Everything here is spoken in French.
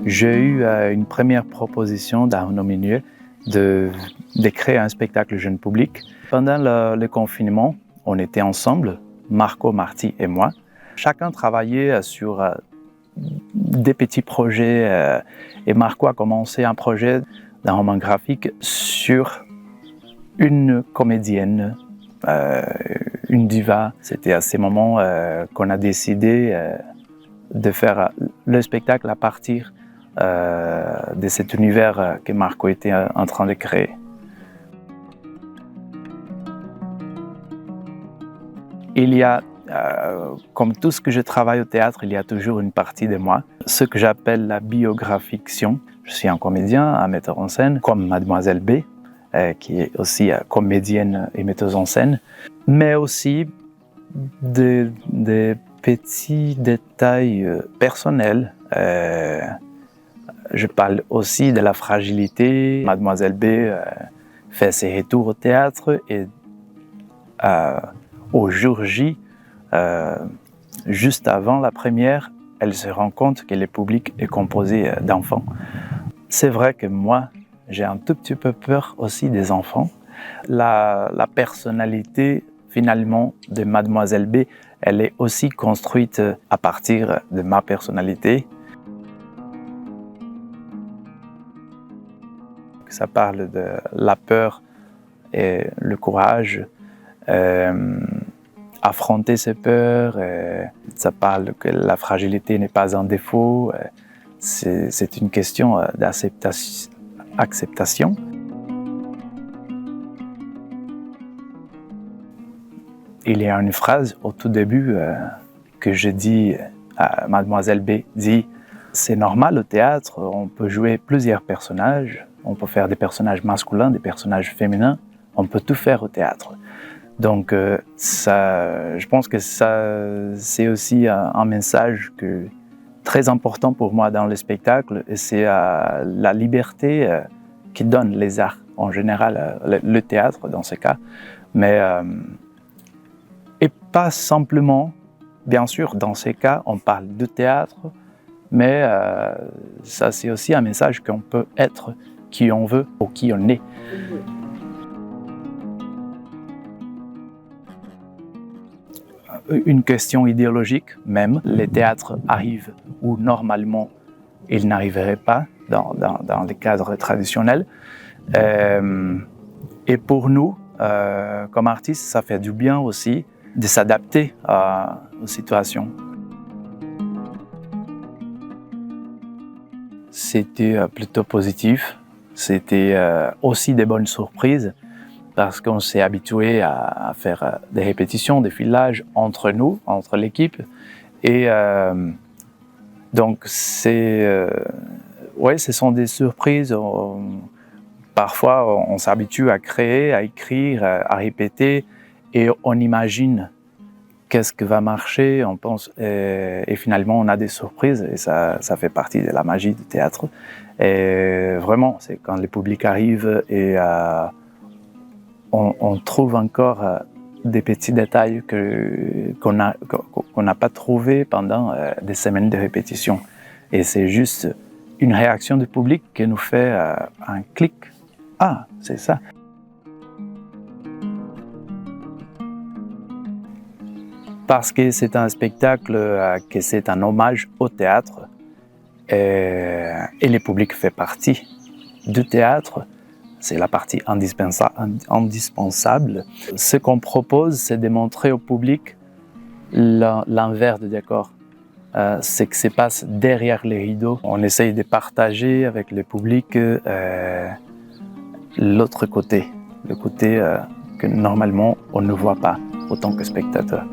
J'ai eu une première proposition d'Arnaud Minieux de créer un spectacle jeune public. Pendant le confinement, on était ensemble, Marco, Marty et moi. Chacun travaillait sur des petits projets et Marco a commencé un projet d'un roman graphique sur une comédienne, une diva. C'était à ces moments qu'on a décidé de faire le spectacle à partir de cet univers que Marco était en train de créer. Il y a, comme tout ce que je travaille au théâtre, il y a toujours une partie de moi, ce que j'appelle la biographiction. Je suis un comédien, un metteur en scène, comme Mademoiselle B, qui est aussi comédienne et metteuse en scène, mais aussi des petits détails personnels. Je parle aussi de la fragilité. Mademoiselle B fait ses retours au théâtre et au jour J, juste avant la première, elle se rend compte que le public est composé d'enfants. C'est vrai que moi, j'ai un tout petit peu peur aussi des enfants. La personnalité finalement de Mademoiselle B, elle est aussi construite à partir de ma personnalité. Ça parle de la peur et le courage, affronter ses peurs, ça parle que la fragilité n'est pas un défaut, c'est une question d'acceptation. Il y a une phrase au tout début que je dis à Mademoiselle B, dit « C'est normal au théâtre, on peut jouer plusieurs personnages, on peut faire des personnages masculins, des personnages féminins, on peut tout faire au théâtre. » Donc je pense que ça, c'est aussi un message très important pour moi dans le spectacle, et c'est la liberté qui donne les arts, en général le théâtre dans ce cas, mais et pas simplement, bien sûr, dans ces cas, on parle de théâtre, mais ça c'est aussi un message qu'on peut être qui on veut ou qui on est. Une question idéologique même. Les théâtres arrivent où normalement ils n'arriveraient pas dans les cadres traditionnels. Et pour nous, comme artistes, ça fait du bien aussi de s'adapter aux situations. C'était plutôt positif. C'était aussi des bonnes surprises parce qu'on s'est habitué à faire des répétitions, des filages entre nous, entre l'équipe. Et donc, ouais, ce sont des surprises. Parfois, on s'habitue à créer, à écrire, à répéter, et on imagine qu'est-ce qui va marcher, on pense, et finalement, on a des surprises, et ça fait partie de la magie du théâtre. Et vraiment, c'est quand le public arrive et on trouve encore des petits détails qu'on n'a pas trouvés pendant des semaines de répétition. Et c'est juste une réaction du public qui nous fait un clic. Ah, c'est ça. Parce que c'est un spectacle, que c'est un hommage au théâtre, et le public fait partie du théâtre. C'est la partie indispensable. Ce qu'on propose, c'est de montrer au public l'envers du décor. Ce qui se passe derrière les rideaux. On essaye de partager avec le public l'autre côté, le côté que normalement on ne voit pas en tant que spectateur.